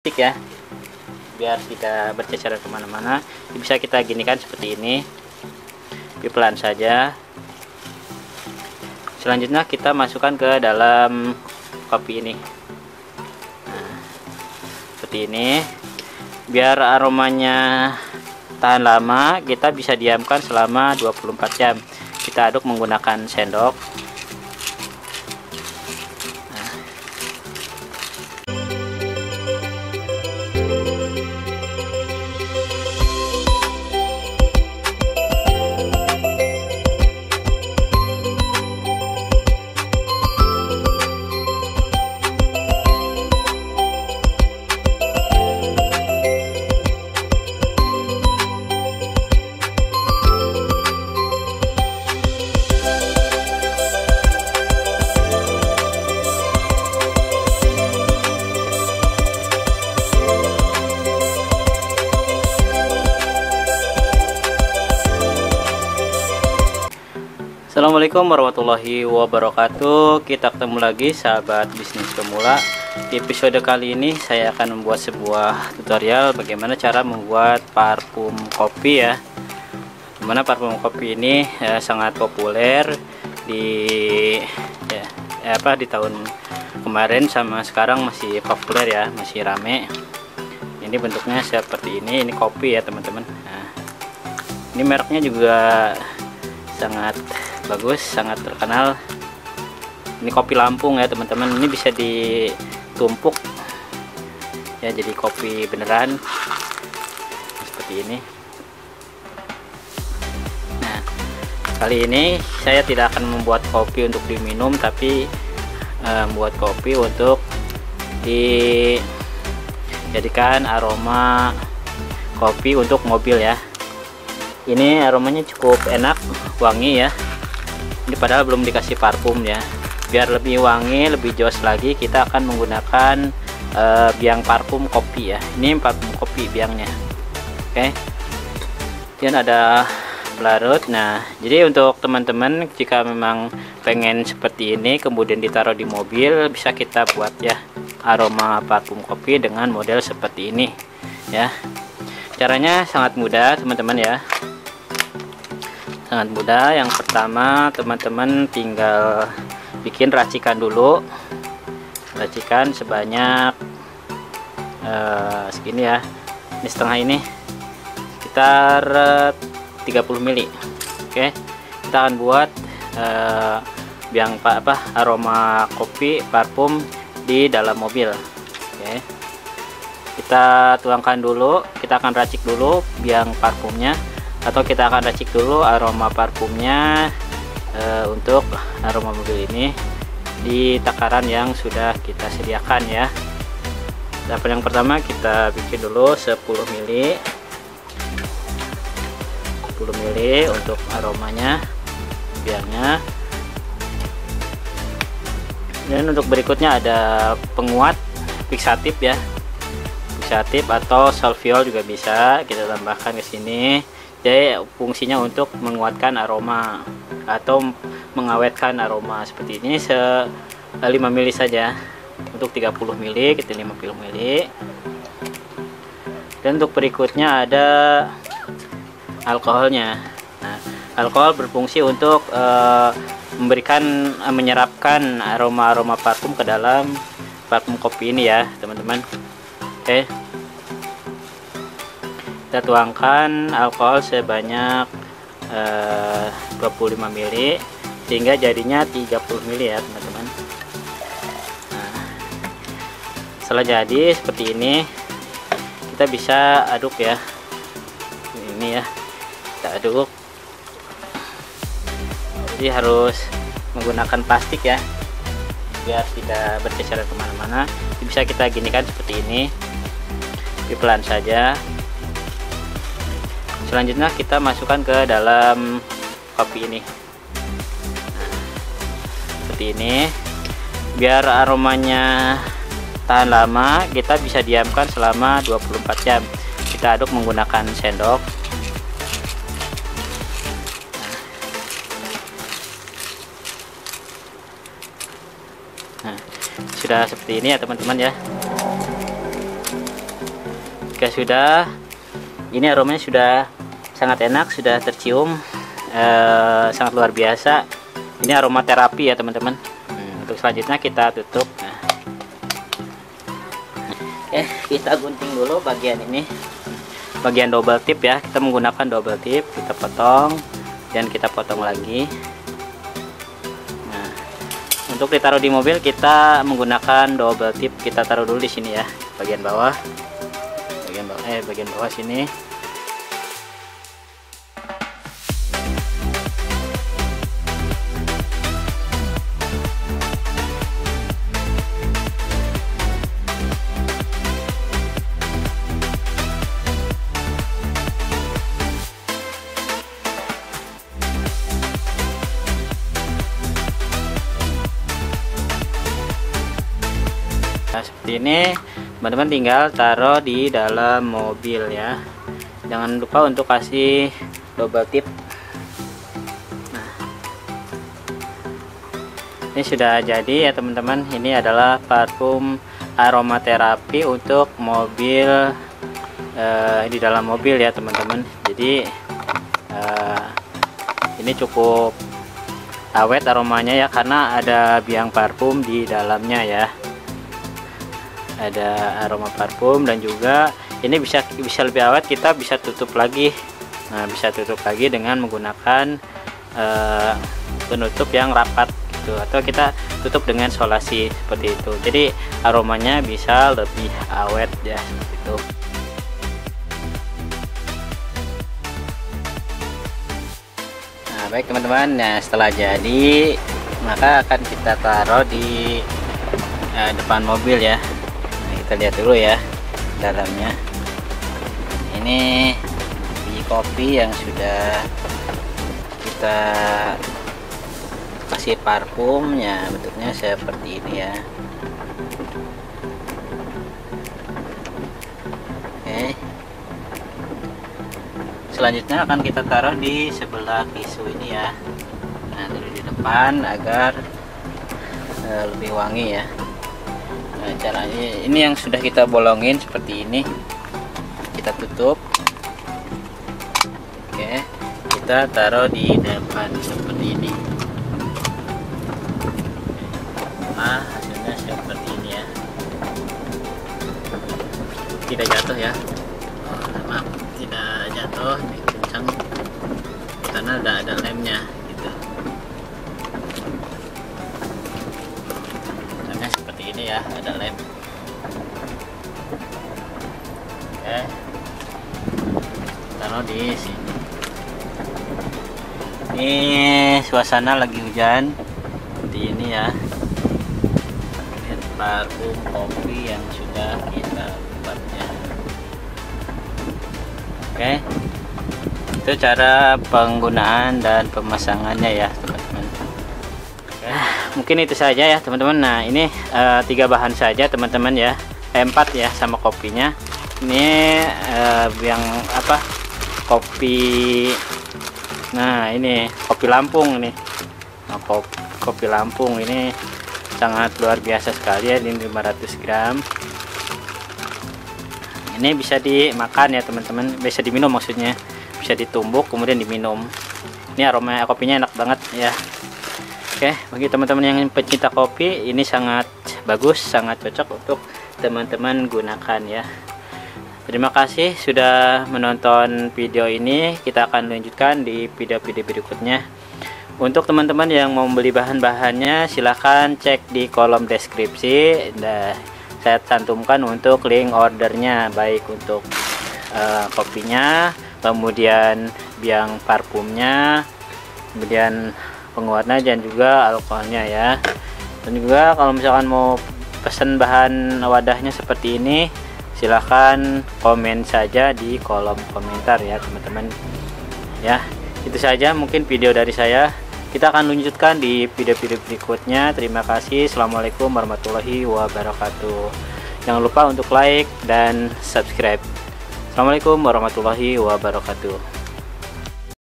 ya, biar tidak berceceran kemana-mana. Bisa kita ginikan seperti ini, pelan saja. Selanjutnya kita masukkan ke dalam kopi ini. Nah, seperti ini, biar aromanya tahan lama, kita bisa diamkan selama 24 jam. Kita aduk menggunakan sendok. Assalamualaikum warahmatullahi wabarakatuh. Kita ketemu lagi sahabat bisnis pemula. Di episode kali ini saya akan membuat sebuah tutorial bagaimana cara membuat parfum kopi ya. Dimana parfum kopi ini sangat populer di di tahun kemarin sama sekarang masih populer ya, masih rame. Ini bentuknya seperti ini kopi ya teman-teman. Nah, ini mereknya juga sangat bagus, sangat terkenal. Ini kopi Lampung ya teman-teman. Ini bisa ditumpuk ya jadi kopi beneran seperti ini. Nah, kali ini saya tidak akan membuat kopi untuk diminum, tapi membuat kopi untuk dijadikan aroma kopi untuk mobil ya. Ini aromanya cukup enak, wangi ya. Ini padahal belum dikasih parfum ya. Biar lebih wangi, lebih jos lagi, kita akan menggunakan biang parfum kopi ya. Ini parfum kopi biangnya. Oke. Dan ada pelarut. Nah, jadi untuk teman-teman jika memang pengen seperti ini kemudian ditaruh di mobil, bisa kita buat ya aroma parfum kopi dengan model seperti ini ya. Caranya sangat mudah teman-teman ya, sangat mudah. Yang pertama teman-teman tinggal bikin racikan dulu, racikan sebanyak segini ya. Ini setengah, ini sekitar 30 ml. Oke, kita akan buat biang aroma kopi parfum di dalam mobil. Oke, kita tuangkan dulu, kita akan racik dulu biang parfumnya, atau kita akan racik dulu aroma parfumnya untuk aroma mobil ini di takaran yang sudah kita sediakan ya. Tahap yang pertama kita bikin dulu 10 ml untuk aromanya, biangnya. Dan untuk berikutnya ada penguat fixatif ya, fixatif atau salviol juga bisa kita tambahkan ke sini. Jadi fungsinya untuk menguatkan aroma atau mengawetkan aroma seperti ini. 5 ml saja untuk 30 ml, kita 50 ml. Dan untuk berikutnya ada alkoholnya. Nah, alkohol berfungsi untuk menyerapkan aroma-aroma parfum ke dalam parfum kopi ini ya teman-teman. Oke, kita tuangkan alkohol sebanyak 25 ml sehingga jadinya 30 ml ya teman-teman. Nah, setelah jadi seperti ini, kita bisa aduk ya. Ini ya, kita aduk. Jadi harus menggunakan plastik ya, biar tidak berceceran kemana-mana. Bisa kita ginikan seperti ini, pelan saja. Selanjutnya kita masukkan ke dalam kopi ini. Nah, seperti ini, biar aromanya tahan lama, kita bisa diamkan selama 24 jam. Kita aduk menggunakan sendok. Nah, sudah seperti ini ya teman-teman ya. Jika sudah, ini aromanya sudah sangat enak, sudah tercium, sangat luar biasa. Ini aroma terapi ya teman-teman. Untuk selanjutnya kita tutup. Nah. Oke, kita gunting dulu bagian ini, bagian double tip ya. Kita menggunakan double tip, kita potong dan kita potong lagi. Nah, untuk ditaruh di mobil kita menggunakan double tip. Kita taruh dulu di sini ya, bagian bawah, bagian bawah sini. Nah, seperti ini teman-teman, tinggal taruh di dalam mobil ya. Jangan lupa untuk kasih double tip. Nah, ini sudah jadi ya teman-teman. Ini adalah parfum aromaterapi untuk mobil, di dalam mobil ya teman-teman. Jadi ini cukup awet aromanya ya, karena ada biang parfum di dalamnya ya. Ada aroma parfum, dan juga ini bisa lebih awet. Kita bisa tutup lagi. Nah, bisa tutup lagi dengan menggunakan penutup yang rapat gitu, atau kita tutup dengan solasi seperti itu. Jadi aromanya bisa lebih awet ya, seperti itu. Nah, baik teman-teman, nah setelah jadi maka akan kita taruh di depan mobil ya. Kita lihat dulu ya dalamnya. Ini biji kopi yang sudah kita kasih parfumnya, bentuknya seperti ini ya. Oke, selanjutnya akan kita taruh di sebelah tisu ini ya. Nah, taruh di depan agar lebih wangi ya. Nah, caranya ini yang sudah kita bolongin seperti ini, kita tutup. Oke, kita taruh di depan seperti ini. Nah, hasilnya seperti ini ya. Tidak jatuh ya. Oh, maaf, tidak jatuh, kencang karena ada lemnya gitu. Seperti ini ya, ada lem. Oke, taruh di sini. Ini suasana lagi hujan seperti ini ya. Lihat parfum kopi yang sudah kita buatnya. Oke, itu cara penggunaan dan pemasangannya ya teman-teman. Mungkin itu saja ya teman-teman. Nah, ini 3 bahan saja teman-teman ya, 4 ya sama kopinya. Ini yang apa, kopi, nah ini kopi Lampung nih. Nah, kopi Lampung ini sangat luar biasa sekali ya, ini 500 gram. Ini bisa dimakan ya teman-teman, bisa diminum maksudnya, bisa ditumbuk kemudian diminum. Ini aroma kopinya enak banget ya. Oke, bagi teman-teman yang pecinta kopi, ini sangat bagus, sangat cocok untuk teman-teman gunakan ya. Terima kasih sudah menonton video ini. Kita akan lanjutkan di video-video berikutnya. Untuk teman-teman yang mau membeli bahan-bahannya, silahkan cek di kolom deskripsi. Nah, saya cantumkan untuk link ordernya, baik untuk kopinya, kemudian biang parfumnya, kemudian penguatnya, dan juga alkoholnya ya. Dan juga kalau misalkan mau pesan bahan wadahnya seperti ini, silahkan komen saja di kolom komentar ya teman-teman ya. Itu saja mungkin video dari saya. Kita akan lanjutkan di video-video berikutnya. Terima kasih. Assalamualaikum warahmatullahi wabarakatuh. Jangan lupa untuk like dan subscribe. Assalamualaikum warahmatullahi wabarakatuh.